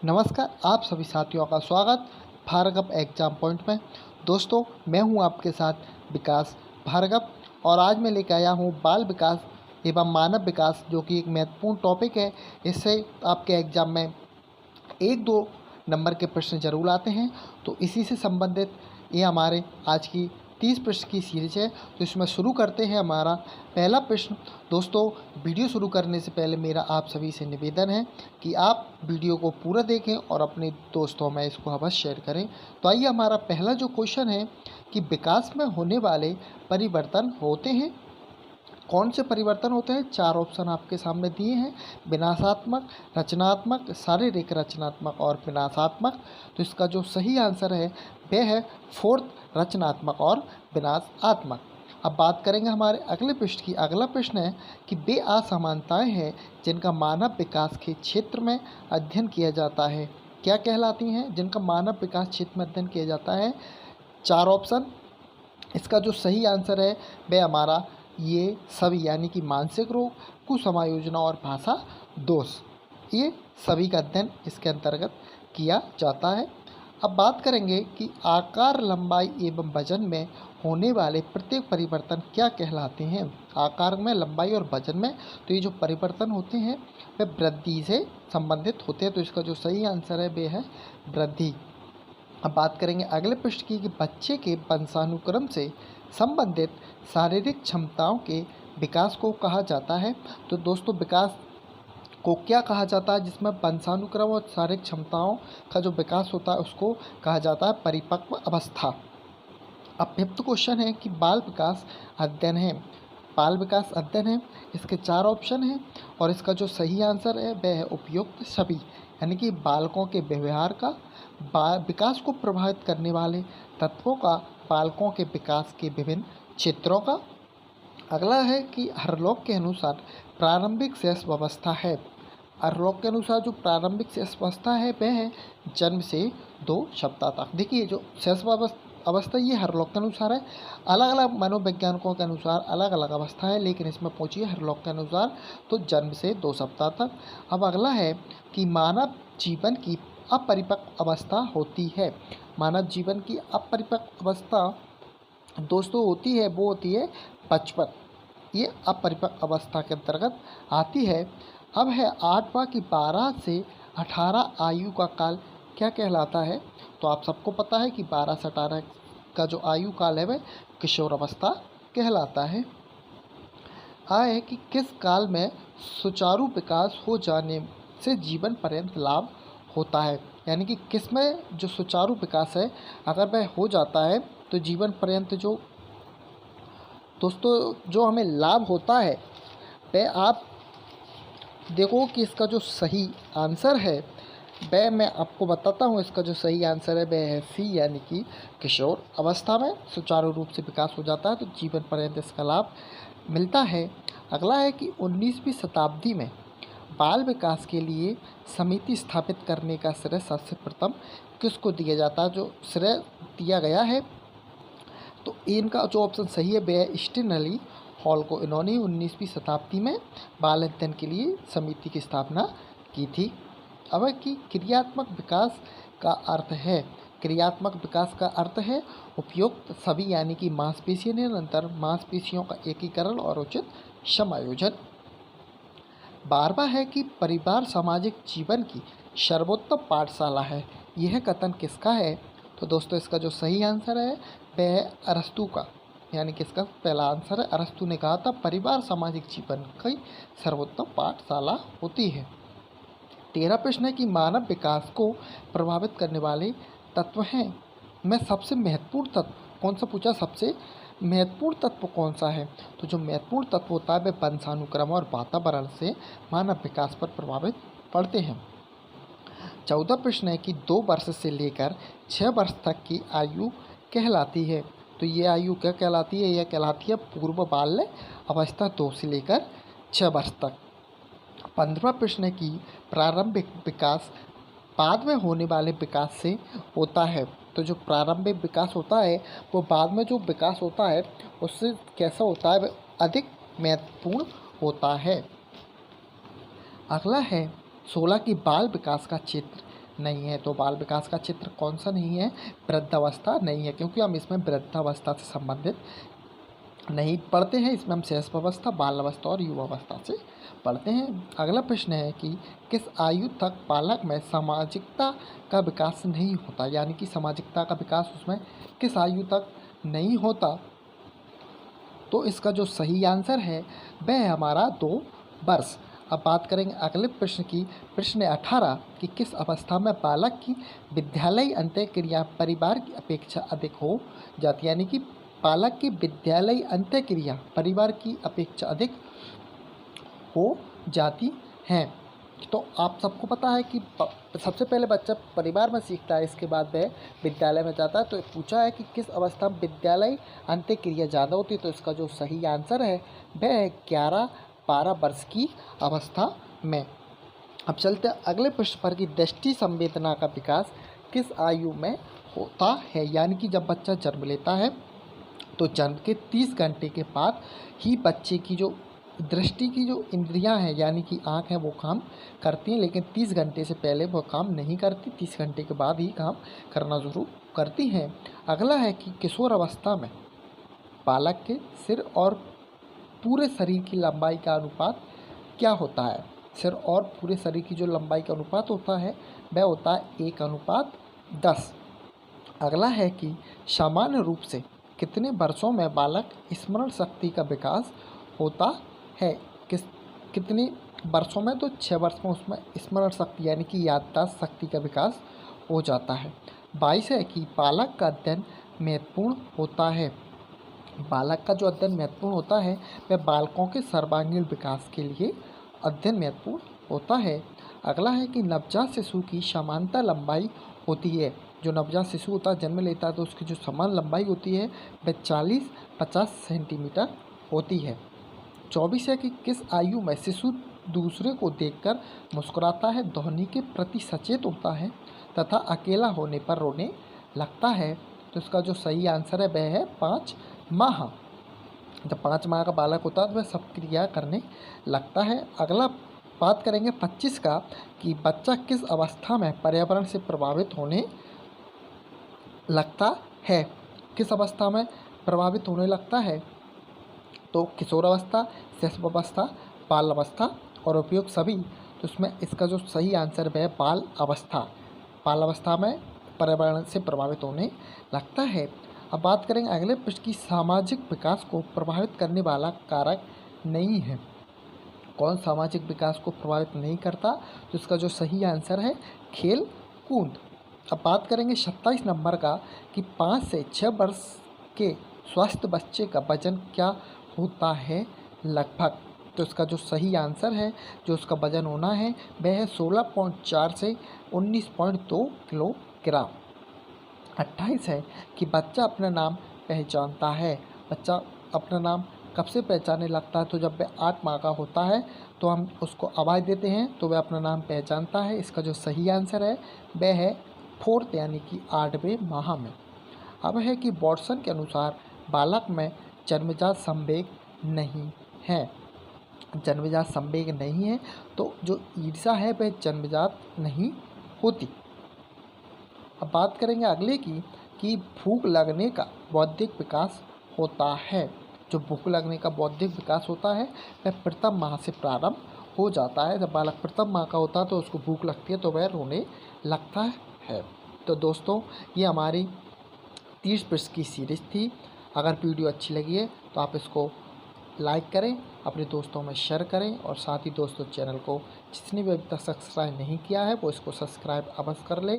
नमस्कार, आप सभी साथियों का स्वागत भार्गव एग्जाम पॉइंट में। दोस्तों, मैं हूं आपके साथ विकास भार्गव और आज मैं लेकर आया हूं बाल विकास एवं मानव विकास, जो कि एक महत्वपूर्ण टॉपिक है। इससे आपके एग्जाम में 1-2 नंबर के प्रश्न जरूर आते हैं। तो इसी से संबंधित ये हमारे आज की 30 प्रश्न की सीरीज है। तो इसमें शुरू करते हैं हमारा पहला प्रश्न। दोस्तों, वीडियो शुरू करने से पहले मेरा आप सभी से निवेदन है कि आप वीडियो को पूरा देखें और अपने दोस्तों में इसको अवश्य शेयर करें। तो आइए, हमारा पहला जो क्वेश्चन है कि विकास में होने वाले परिवर्तन होते हैं। कौन से परिवर्तन होते हैं? 4 ऑप्शन आपके सामने दिए हैं: विनाशात्मक, रचनात्मक, शारीरिक, रचनात्मक और विनाशात्मक। तो इसका जो सही आंसर है वह है फोर्थ, रचनात्मक और विनाशात्मक। अब बात करेंगे हमारे अगले प्रश्न की। अगला प्रश्न है कि वे असमानताएं हैं जिनका मानव विकास के क्षेत्र में अध्ययन किया जाता है। क्या कहलाती हैं? जिनका मानव विकास क्षेत्र में अध्ययन किया जाता है। 4 ऑप्शन। इसका जो सही आंसर है वह हमारा ये सभी, यानी कि मानसिक रोग, कुसमायोजना और भाषा दोष, ये सभी का अध्ययन इसके अंतर्गत किया जाता है। अब बात करेंगे कि आकार, लंबाई एवं वजन में होने वाले प्रत्येक परिवर्तन क्या कहलाते हैं। आकार में, लंबाई और वजन में तो ये जो परिवर्तन होते हैं वे वृद्धि से संबंधित होते हैं। तो इसका जो सही आंसर है वह है वृद्धि। अब बात करेंगे अगले प्रश्न की कि बच्चे के वंशानुक्रम से संबंधित शारीरिक क्षमताओं के विकास को कहा जाता है। तो दोस्तों, विकास को क्या कहा जाता है? जिसमें वंशानुक्रम और शारीरिक क्षमताओं का जो विकास होता है उसको कहा जाता है परिपक्व अवस्था। अब फिफ्थ क्वेश्चन है कि बाल विकास अध्ययन है। बाल विकास अध्ययन है, इसके 4 ऑप्शन हैं और इसका जो सही आंसर है वह है उपयुक्त सभी, यानी कि बालकों के व्यवहार का, विकास को प्रभावित करने वाले तत्वों का, बालकों के विकास के विभिन्न क्षेत्रों का। अगला है कि हरलॉक के अनुसार प्रारंभिक शैशव अवस्था है। हरलॉक के अनुसार जो प्रारंभिक शैशव अवस्था है वह है जन्म से 2 सप्ताह तक। देखिए, जो शैशव अवस्था ये हरलॉक के अनुसार है। अलग अलग मनोवैज्ञानिकों के अनुसार अलग अलग अवस्था है, लेकिन इसमें पहुँचिए हरलॉक के अनुसार तो जन्म से 2 सप्ताह तक। अब अगला है कि मानव जीवन की अपरिपक्व अवस्था होती है। मानव जीवन की अपरिपक्व अवस्था दोस्तों होती है, वो होती है 55। ये अपरिपक्व अवस्था के अंतर्गत आती है। अब है 8वां कि 12 से 18 आयु का काल क्या कहलाता है। तो आप सबको पता है कि 12 से 18 का जो आयु काल है वह किशोर अवस्था कहलाता है। है कि किस काल में सुचारू विकास हो जाने से जीवन पर्यंत लाभ होता है, यानी कि किस में जो सुचारू विकास है अगर वह हो जाता है तो जीवन पर्यंत जो दोस्तों जो हमें लाभ होता है वह आप देखो कि इसका जो सही आंसर है वह मैं आपको बताता हूँ। इसका जो सही आंसर है वह है सी, यानी कि किशोर अवस्था में सुचारू रूप से विकास हो जाता है तो जीवन पर्यंत इसका लाभ मिलता है। अगला है कि 19वीं शताब्दी में बाल विकास के लिए समिति स्थापित करने का श्रेय सबसे प्रथम किसको दिया जाता है? जो श्रेय दिया गया है तो इनका जो ऑप्शन सही है वह है स्टिनली हॉल को। इन्होंने 19वीं शताब्दी में बाल अध्ययन के लिए समिति की स्थापना की थी। अब कि क्रियात्मक विकास का अर्थ है। क्रियात्मक विकास का अर्थ है उपयुक्त सभी, यानी कि मांसपेशी निरंतर, मांसपेशियों का एकीकरण और उचित समायोजन। 12वां है कि परिवार सामाजिक जीवन की सर्वोत्तम पाठशाला है। यह कथन किसका है? तो दोस्तों, इसका जो सही आंसर है वह है अरस्तू का, यानी कि इसका पहला आंसर है। अरस्तू ने कहा था परिवार सामाजिक जीवन की सर्वोत्तम पाठशाला होती है। 13 प्रश्न है कि मानव विकास को प्रभावित करने वाले तत्व हैं में सबसे महत्वपूर्ण तत्व कौन सा पूछा? सबसे महत्वपूर्ण तत्व कौन सा है? तो जो महत्वपूर्ण तत्व होता है वह वंशानुक्रम और वातावरण से मानव विकास पर प्रभावित पड़ते हैं। 14 प्रश्न है कि 2 वर्ष से लेकर 6 वर्ष तक की आयु कहलाती है। तो ये आयु क्या कहलाती है? यह कहलाती है पूर्व बाल्य अवस्था 2 से लेकर 6 वर्ष तक। 15वां प्रश्न है कि प्रारंभिक विकास बाद में होने वाले विकास से होता है। तो जो प्रारंभिक विकास होता है वो बाद में जो विकास होता है उससे कैसा होता है? वह अधिक महत्वपूर्ण होता है। अगला है 16 की बाल विकास का क्षेत्र नहीं है। तो बाल विकास का चित्र कौन सा नहीं है? वृद्धावस्था नहीं है, क्योंकि हम इसमें वृद्धावस्था से संबंधित नहीं पढ़ते हैं। इसमें हम शैशवावस्था, बाल्यावस्था और युवावस्था से पढ़ते हैं। अगला प्रश्न है कि किस आयु तक बालक में सामाजिकता का विकास नहीं होता, यानी कि सामाजिकता का विकास उसमें किस आयु तक नहीं होता? तो इसका जो सही आंसर है वह है हमारा 2 वर्ष। अब बात करेंगे अगले प्रश्न की, प्रश्न 18 कि किस अवस्था में बालक की विद्यालय अंत्यक्रिया परिवार की अपेक्षा अधिक हो जाती है, यानी कि बालक की विद्यालय अंत्यक्रिया परिवार की अपेक्षा अधिक हो जाती हैं। तो आप सबको पता है कि सबसे पहले बच्चा परिवार में सीखता है, इसके बाद वह विद्यालय में जाता है। तो पूछा है कि किस अवस्था में विद्यालय अंत्यक्रिया ज़्यादा होती है, तो इसका जो सही आंसर है वह है 11-12 वर्ष की अवस्था में। अब चलते हैं अगले प्रश्न पर कि दृष्टि संवेदना का विकास किस आयु में होता है, यानी कि जब बच्चा जन्म लेता है तो जन्म के 30 घंटे के बाद ही बच्चे की जो दृष्टि की जो इंद्रियां हैं, यानी कि आँख है, वो काम करती हैं, लेकिन 30 घंटे से पहले वो काम नहीं करती, 30 घंटे के बाद ही काम करना शुरू करती हैं। अगला है कि किशोर अवस्था में बालक के सिर और पूरे शरीर की लंबाई का अनुपात क्या होता है? सिर और पूरे शरीर की जो लंबाई का अनुपात होता है वह होता है 1:10। अगला है कि सामान्य रूप से कितने वर्षों में बालक स्मरण शक्ति का विकास होता है? कितने वर्षों में? तो 6 वर्ष में उसमें स्मरण शक्ति यानी कि याददाश्त शक्ति का विकास हो जाता है। 22 है कि बालक का अध्ययन महत्वपूर्ण होता है। बालक का जो अध्ययन महत्वपूर्ण होता है वह बालकों के सर्वांगीण विकास के लिए अध्ययन महत्वपूर्ण होता है। अगला है कि नवजात शिशु की सामान्यतः लंबाई होती है। जो नवजात शिशु होता है, जन्म लेता है, तो उसकी जो समान लंबाई होती है वह 40-50 सेंटीमीटर होती है। 24 है कि किस आयु में शिशु दूसरे को देखकर मुस्कुराता है, ध्वनि के प्रति सचेत होता है तथा अकेला होने पर रोने लगता है? तो इसका जो सही आंसर है वह है 5 माह। जब 5 माह का बालक होता है तो वह सब क्रिया करने लगता है। अगला बात करेंगे 25 का कि बच्चा किस अवस्था में पर्यावरण से प्रभावित होने लगता है? किस अवस्था में प्रभावित होने लगता है? तो किशोर अवस्था, शैशवावस्था, बाल अवस्था और उपयुक्त सभी। तो इसमें इसका जो सही आंसर है बाल अवस्था। बाल अवस्था में पर्यावरण से प्रभावित होने लगता है। अब बात करेंगे अगले प्रश्न की, सामाजिक विकास को प्रभावित करने वाला कारक नहीं है। कौन सामाजिक विकास को प्रभावित नहीं करता? तो इसका जो सही आंसर है खेल कूद। अब बात करेंगे 27 नंबर का कि 5 से 6 वर्ष के स्वस्थ बच्चे का वजन क्या होता है लगभग? तो इसका जो सही आंसर है, जो उसका वजन होना है वह है 16.4 से 19.2 किलोग्राम। 28 है कि बच्चा अपना नाम पहचानता है। बच्चा अपना नाम कब से पहचानने लगता है? तो जब वह 8 माह का होता है तो हम उसको आवाज़ देते हैं तो वह अपना नाम पहचानता है। इसका जो सही आंसर है वह है 4th यानी कि 8वें माह में। अब है कि वॉटसन के अनुसार बालक में जन्मजात संवेग नहीं है। जन्मजात संवेग नहीं है तो जो ईर्ष्या है वह जन्मजात नहीं होती। अब बात करेंगे अगले की कि भूख लगने का बौद्धिक विकास होता है। जो भूख लगने का बौद्धिक विकास होता है वह प्रथम माह से प्रारंभ हो जाता है। जब बालक प्रथम माह का होता है तो उसको भूख लगती है तो वह रोने लगता है। तो दोस्तों, ये हमारी 30 प्रश्न की सीरीज़ थी। अगर वीडियो अच्छी लगी है तो आप इसको लाइक करें, अपने दोस्तों में शेयर करें और साथ ही दोस्तों चैनल को जिसने भी अभी तक सब्सक्राइब नहीं किया है वो इसको सब्सक्राइब अवश्य कर ले।